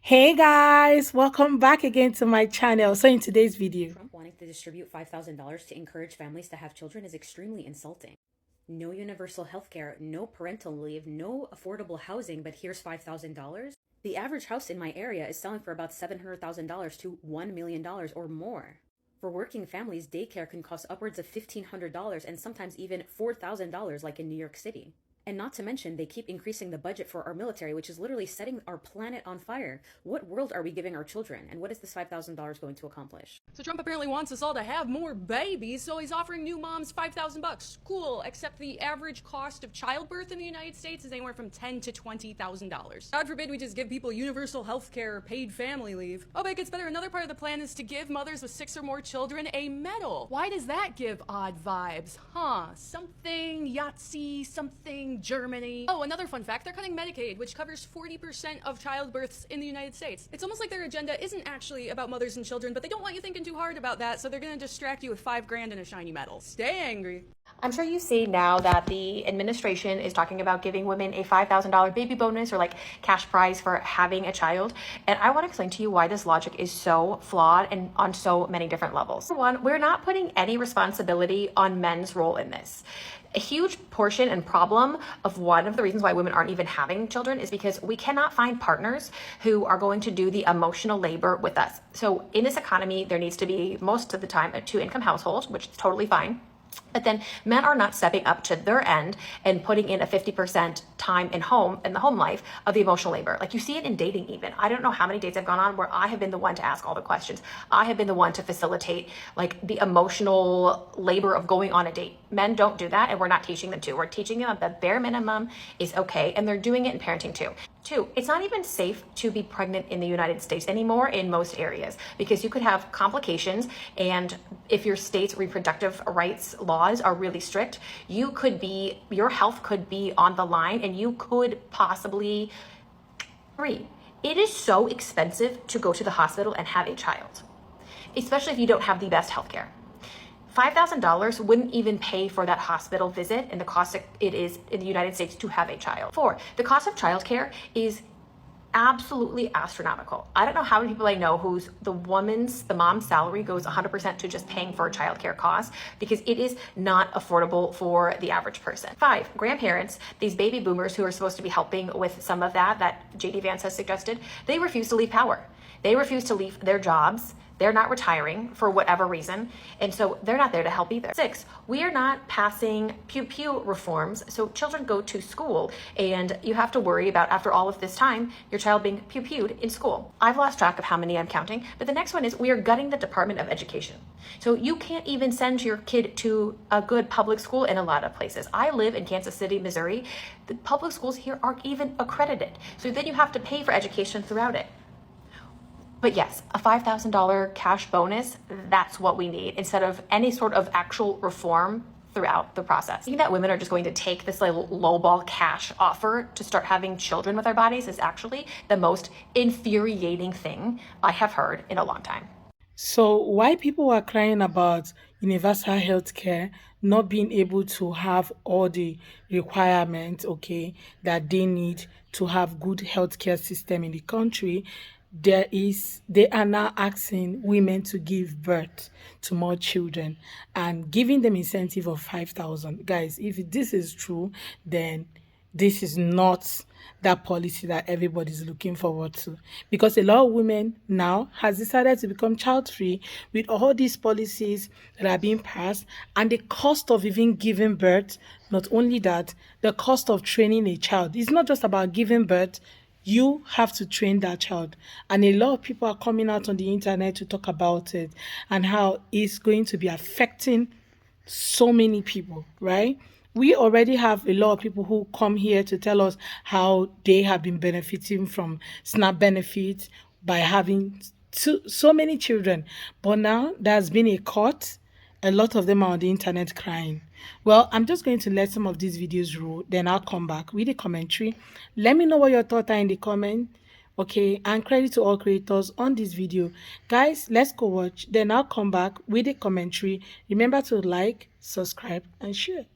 Hey guys, welcome back again to my channel. So in today's video, Trump wanting to distribute $5,000 to encourage families to have children is extremely insulting. No universal health care, no parental leave, no affordable housing, but here's $5,000. The average house in my area is selling for about $700,000 to $1 million or more. For working families, daycare can cost upwards of $1,500 and sometimes even $4,000 like in New York City. And not to mention, they keep increasing the budget for our military, which is literally setting our planet on fire. What world are we giving our children? And what is this $5,000 going to accomplish? So Trump apparently wants us all to have more babies, so he's offering new moms $5,000. Cool, except the average cost of childbirth in the United States is anywhere from $10,000 to $20,000. God forbid we just give people universal health care or paid family leave. Oh, but it gets better. Another part of the plan is to give mothers with 6 or more children a medal. Why does that give odd vibes? Something Yahtzee, something Germany. Oh, another fun fact, they're cutting Medicaid, which covers 40% of childbirths in the United States. It's almost like their agenda isn't actually about mothers and children, but they don't want you thinking too hard about that, so they're gonna distract you with $5,000 and a shiny medal. Stay angry. I'm sure you see now that the administration is talking about giving women a $5,000 baby bonus or like cash prize for having a child. And I want to explain to you why this logic is so flawed and on so many different levels. For one, we're not putting any responsibility on men's role in this. A huge portion and problem of one of the reasons why women aren't even having children is because we cannot find partners who are going to do the emotional labor with us. So in this economy, there needs to be most of the time a 2-income household, which is totally fine. But then men are not stepping up to their end and putting in a 50% time in the home life of the emotional labor. Like you see it in dating even. I don't know how many dates I've gone on where I have been the one to ask all the questions. I have been the one to facilitate like the emotional labor of going on a date. Men don't do that and we're not teaching them to. We're teaching them that the bare minimum is okay and they're doing it in parenting too. Two, it's not even safe to be pregnant in the United States anymore in most areas because you could have complications, and if your state's reproductive rights laws are really strict, your health could be on the line and you could possibly free. It is so expensive to go to the hospital and have a child, especially if you don't have the best healthcare. $5,000 wouldn't even pay for that hospital visit and the cost it is in the United States to have a child. Four, the cost of childcare is absolutely astronomical. I don't know how many people I know whose the mom's salary goes 100% to just paying for childcare costs because it is not affordable for the average person. Five, grandparents, these baby boomers who are supposed to be helping with some of that JD Vance has suggested, they refuse to leave power. They refuse to leave their jobs. They're not retiring for whatever reason, and so they're not there to help either. Six, we are not passing pew-pew reforms, so children go to school, and you have to worry about, after all of this time, your child being pew-pewed in school. I've lost track of how many I'm counting, but the next one is we are gutting the Department of Education. So you can't even send your kid to a good public school in a lot of places. I live in Kansas City, Missouri. The public schools here aren't even accredited, so then you have to pay for education throughout it. But yes, a $5,000 cash bonus, that's what we need instead of any sort of actual reform throughout the process. I think that women are just going to take this like lowball cash offer to start having children with our bodies is actually the most infuriating thing I have heard in a long time. so why people are crying about universal health care not being able to have all the requirements, okay, that they need to have good healthcare system in the country, they are now asking women to give birth to more children and giving them incentive of 5,000. Guys, if this is true, then this is not that policy that everybody's looking forward to, because a lot of women now has decided to become child free with all these policies that are being passed, and the cost of even giving birth. Not only that, the cost of training a child, it's not just about giving birth. You have to train that child, and a lot of people are coming out on the internet to talk about it and how it's going to be affecting so many people, right? We already have a lot of people who come here to tell us how they have been benefiting from SNAP benefits by having so many children. But now there's been a cut. A lot of them are on the internet crying. Well, I'm just going to let some of these videos roll, then I'll come back with a commentary. Let me know what your thoughts are in the comment. Okay, and credit to all creators on this video. Guys, let's go watch, then I'll come back with a commentary. Remember to like, subscribe, and share.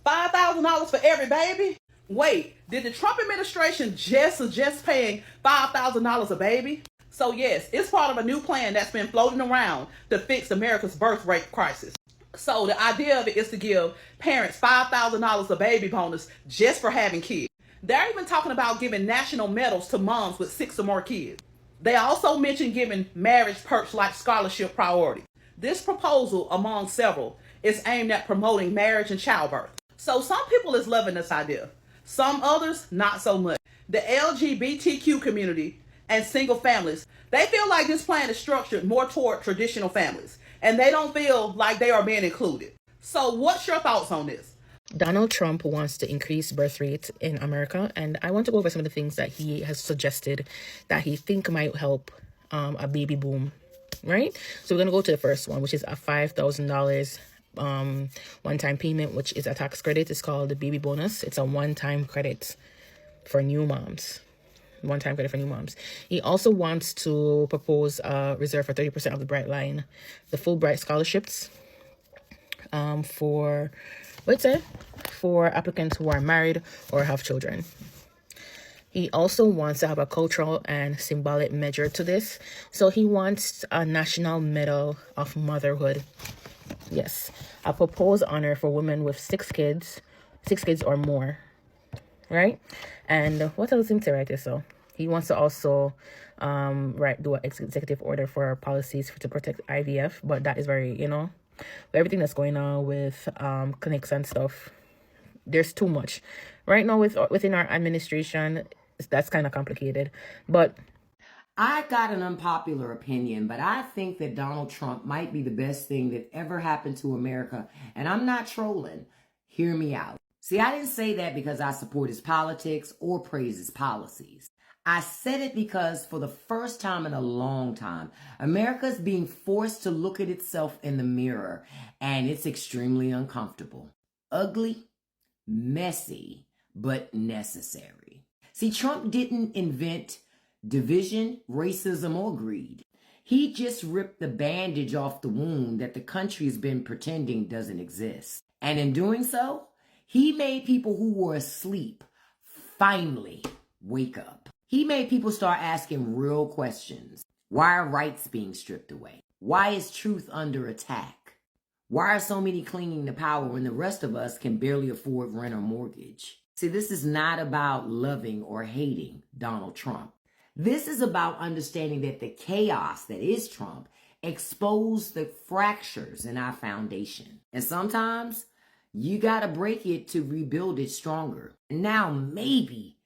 $5,000 for every baby? Wait, did the Trump administration just suggest paying $5,000 a baby? So yes, it's part of a new plan that's been floating around to fix America's birth rate crisis. So the idea of it is to give parents $5,000 a baby bonus just for having kids. They're even talking about giving national medals to moms with 6 or more kids. They also mentioned giving marriage perks like scholarship priority. This proposal, among several, is aimed at promoting marriage and childbirth. So some people is loving this idea. Some others, not so much. The LGBTQ community and single families, they feel like this plan is structured more toward traditional families, and they don't feel like they are being included. So what's your thoughts on this? Donald Trump wants to increase birth rate in America, and I want to go over some of the things that he has suggested that he think might help a baby boom, right? So we're going to go to the first one, which is a $5,000 one-time payment, which is a tax credit. It's called the baby bonus. It's a one-time credit for new moms. One-time credit for new moms. He also wants to propose a reserve for 30% of the Bright Line, the Fulbright scholarships for applicants who are married or have children. He also wants to have a cultural and symbolic measure to this. So he wants a National Medal of Motherhood. Yes, a proposed honor for women with 6 kids or more, right? And what else seems to write this? So he wants to also do an executive order for policies to protect IVF, but that is very, everything that's going on with clinics and stuff, there's too much right now within our administration. That's kind of complicated, but I got an unpopular opinion, but I think that Donald Trump might be the best thing that ever happened to America. And I'm not trolling. Hear me out. See, I didn't say that because I support his politics or praise his policies. I said it because for the first time in a long time, America is being forced to look at itself in the mirror, and it's extremely uncomfortable. Ugly, messy, but necessary. See, Trump didn't invent division, racism, or greed. He just ripped the bandage off the wound that the country's been pretending doesn't exist. And in doing so, he made people who were asleep finally wake up. He made people start asking real questions. Why are rights being stripped away? Why is truth under attack? Why are so many clinging to power when the rest of us can barely afford rent or mortgage? See, this is not about loving or hating Donald Trump. This is about understanding that the chaos that is Trump exposed the fractures in our foundation. And sometimes you got to break it to rebuild it stronger. And now maybe,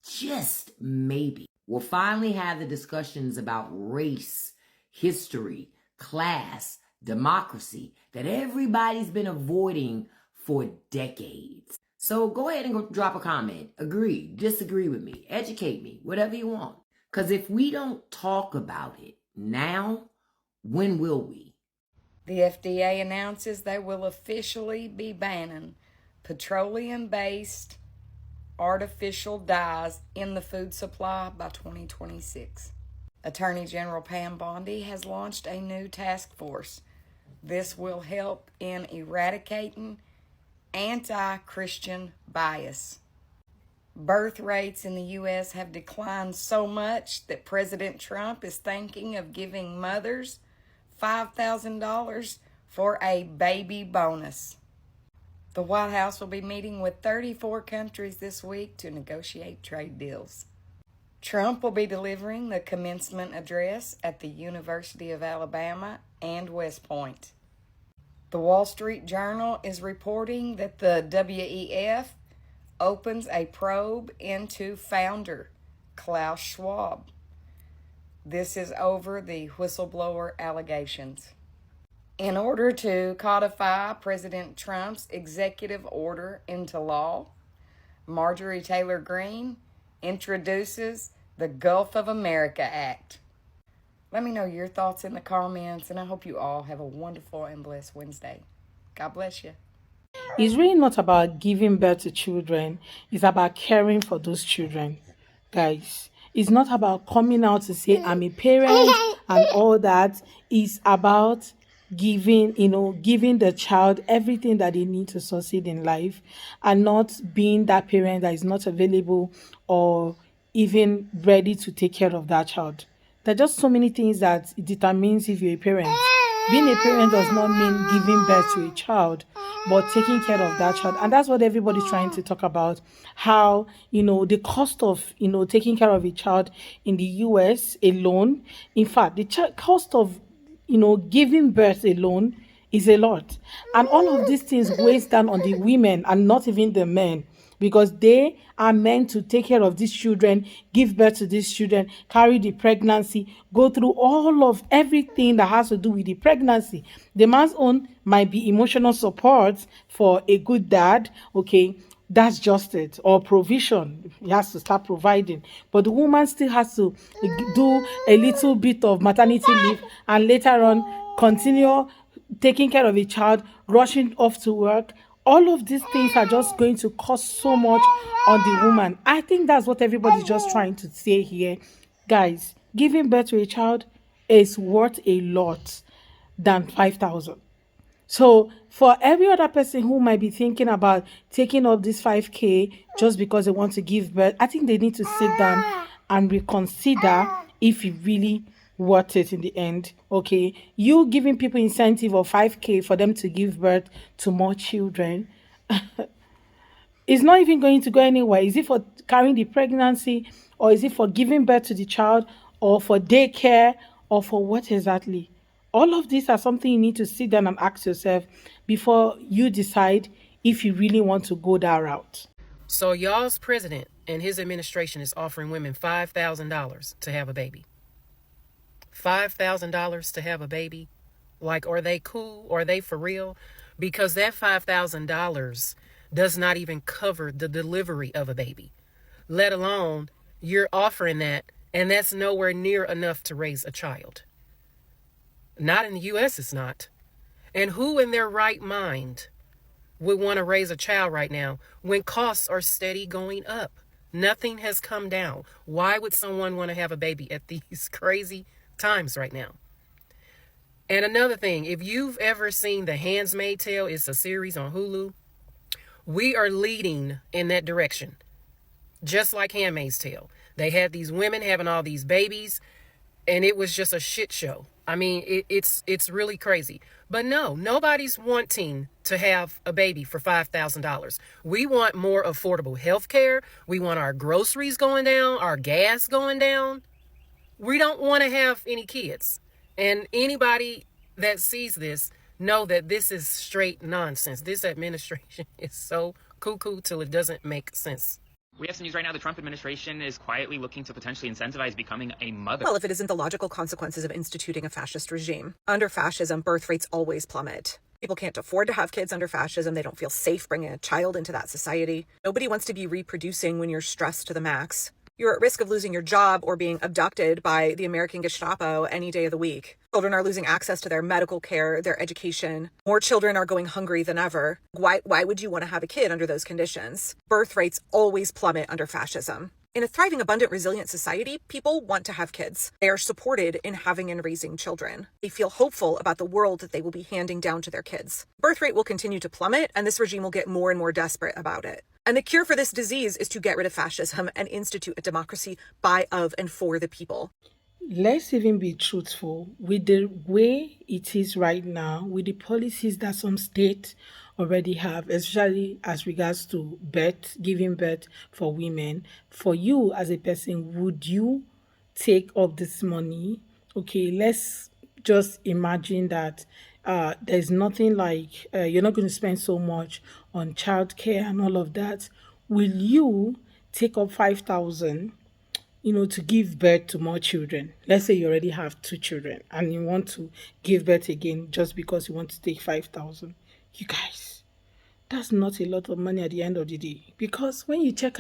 just maybe, we'll finally have the discussions about race, history, class, democracy that everybody's been avoiding for decades. So go ahead and go drop a comment. Agree, disagree with me, educate me, whatever you want. Because if we don't talk about it now, when will we? The FDA announces they will officially be banning petroleum-based artificial dyes in the food supply by 2026. Attorney General Pam Bondi has launched a new task force. This will help in eradicating anti-Christian bias. Birth rates in the U.S. have declined so much that President Trump is thinking of giving mothers $5,000 for a baby bonus. The White House will be meeting with 34 countries this week to negotiate trade deals. Trump will be delivering the commencement address at the University of Alabama and West Point. The Wall Street Journal is reporting that the WEF opens a probe into founder Klaus Schwab. This is over the whistleblower allegations. In order to codify President Trump's executive order into law, Marjorie Taylor Greene introduces the Gulf of America Act. Let me know your thoughts in the comments, and I hope you all have a wonderful and blessed Wednesday. God bless you. It's really not about giving birth to children. It's about caring for those children, guys. It's not about coming out to say I'm a parent and all that. It's about giving the child everything that they need to succeed in life, and not being that parent that is not available or even ready to take care of that child. There are just so many things that it determines if you're a parent. Being a parent does not mean giving birth to a child, but taking care of that child. And that's what everybody's trying to talk about. How, the cost of, taking care of a child in the US alone, in fact, the cost of, giving birth alone is a lot. And all of these things weighs down on the women and not even the men, because they are meant to take care of these children, give birth to these children, carry the pregnancy, go through all of everything that has to do with the pregnancy. The man's own might be emotional support for a good dad, okay, that's just it, or provision. He has to start providing, but the woman still has to do a little bit of maternity leave, and later on continue taking care of a child, rushing off to work. All of these things are just going to cost so much on the woman. I think that's what everybody's just trying to say here. Guys, giving birth to a child is worth a lot than 5,000. So for every other person who might be thinking about taking up this 5K just because they want to give birth, I think they need to sit down and reconsider if it really worth it in the end. Okay, you giving people incentive of 5K for them to give birth to more children, it's not even going to go anywhere. Is it for carrying the pregnancy, or is it for giving birth to the child, or for daycare, or for what exactly? All of these are something you need to sit down and ask yourself before you decide if you really want to go that route. So y'all's president and his administration is offering women $5,000 to have a baby. $5,000 to have a baby? Like, are they cool? Are they for real? Because that $5,000 does not even cover the delivery of a baby, let alone you're offering that, and that's nowhere near enough to raise a child. Not in the US, it's not. And who in their right mind would want to raise a child right now when costs are steady going up? Nothing has come down. Why would someone want to have a baby at these crazy times right now? And another thing, if you've ever seen The Handmaid's Tale, it's a series on Hulu. We are leading in that direction. Just like Handmaid's Tale. They had these women having all these babies, and it was just a shit show. I mean, it's really crazy. But no, nobody's wanting to have a baby for $5,000. We want more affordable health care. We want our groceries going down, our gas going down. We don't want to have any kids. And anybody that sees this know that this is straight nonsense. This administration is so cuckoo till it doesn't make sense. We have some news right now. The Trump administration is quietly looking to potentially incentivize becoming a mother. Well, if it isn't the logical consequences of instituting a fascist regime. Under fascism, birth rates always plummet. People can't afford to have kids under fascism. They don't feel safe bringing a child into that society. Nobody wants to be reproducing when you're stressed to the max. You're at risk of losing your job or being abducted by the American Gestapo any day of the week. Children are losing access to their medical care, their education. More children are going hungry than ever. Why would you want to have a kid under those conditions? Birth rates always plummet under fascism. In a thriving, abundant, resilient society, people want to have kids. They are supported in having and raising children. They feel hopeful about the world that they will be handing down to their kids. Birth rate will continue to plummet, and this regime will get more and more desperate about it. And the cure for this disease is to get rid of fascism and institute a democracy by, of, and for the people. Let's even be truthful. With the way it is right now, with the policies that some states already have, especially as regards to birth, giving birth for women, for you as a person, would you take up this money? Okay, let's just imagine that there's nothing like you're not going to spend so much on childcare and all of that. Will you take up 5,000? To give birth to more children? Let's say you already have 2 children and you want to give birth again just because you want to take 5,000. You guys, that's not a lot of money at the end of the day, because when you check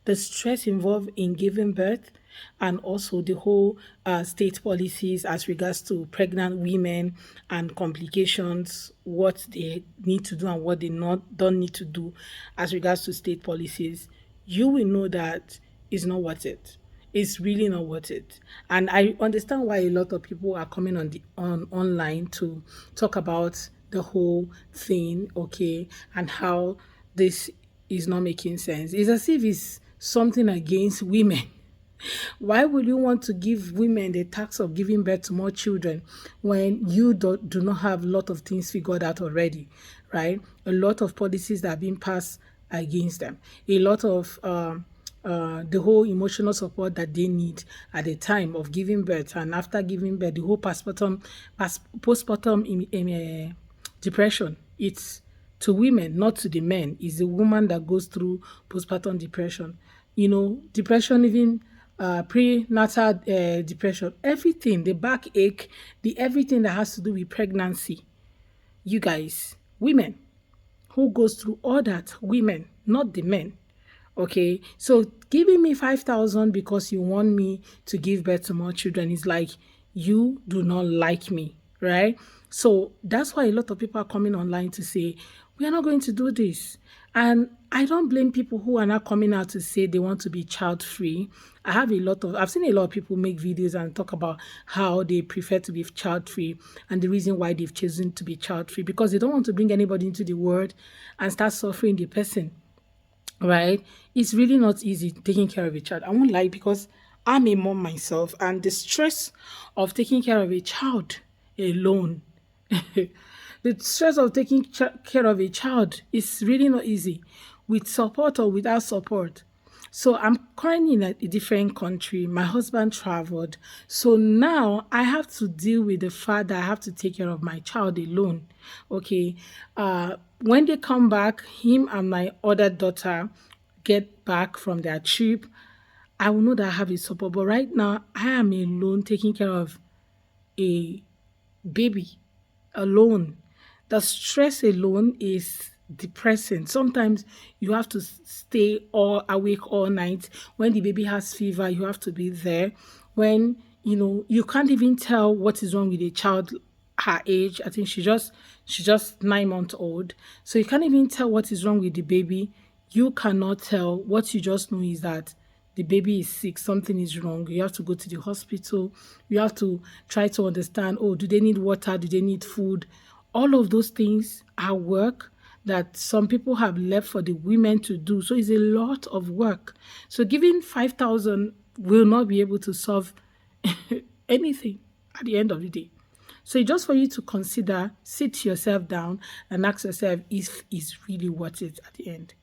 the stress involved in giving birth, and also the whole state policies as regards to pregnant women and complications, what they need to do and what they don't need to do as regards to state policies, you will know that it's not worth it. It's really not worth it. And I understand why a lot of people are coming on online to talk about the whole thing, okay, and how this is not making sense. It's as if it's something against women. Why would you want to give women the task of giving birth to more children when you do not have a lot of things figured out already, right? A lot of policies that are being passed against them. A lot of the whole emotional support that they need at the time of giving birth and after giving birth, the whole postpartum depression. It's to women, not to the men. It's the woman that goes through postpartum depression. You know, depression, even prenatal depression, everything, the backache, the everything that has to do with pregnancy. You guys, women, who goes through all that? Women, not the men. Okay, so giving me 5,000 because you want me to give birth to more children is like you do not like me, right? So that's why a lot of people are coming online to say we are not going to do this. And I don't blame people who are not coming out to say they want to be child free. I've seen a lot of people make videos and talk about how they prefer to be child free and the reason why they've chosen to be child free, because they don't want to bring anybody into the world and start suffering the person. Right? It's really not easy taking care of a child. I won't lie, because I'm a mom myself, and the stress of taking care of a child alone, the stress of taking care of a child is really not easy, with support or without support. So I'm currently in a different country. My husband traveled. So now I have to deal with the fact that I have to take care of my child alone. Okay. When they come back, him and my other daughter get back from their trip, I will know that I have a support. But right now, I am alone taking care of a baby alone. The stress alone is depressing. Sometimes you have to stay all awake all night. When the baby has fever, you have to be there. When you can't even tell what is wrong with a child her age. I think she's just 9 months old. So you can't even tell what is wrong with the baby. You cannot tell. What you just know is that the baby is sick, something is wrong. You have to go to the hospital. You have to try to understand, oh, do they need water? Do they need food? All of those things are work that some people have left for the women to do. So it's a lot of work. So giving 5,000 will not be able to solve anything at the end of the day. So just for you to consider, sit yourself down and ask yourself if it's really worth it at the end.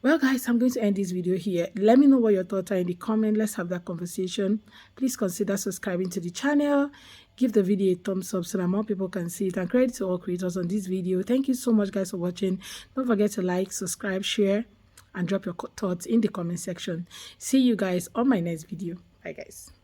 Well, guys, I'm going to end this video here. Let me know what your thoughts are in the comment. Let's have that conversation. Please consider subscribing to the channel. Give the video a thumbs up so that more people can see it. And credit to all creators on this video. Thank you so much, guys, for watching. Don't forget to like, subscribe, share, and drop your thoughts in the comment section. See you guys on my next video. Bye, guys.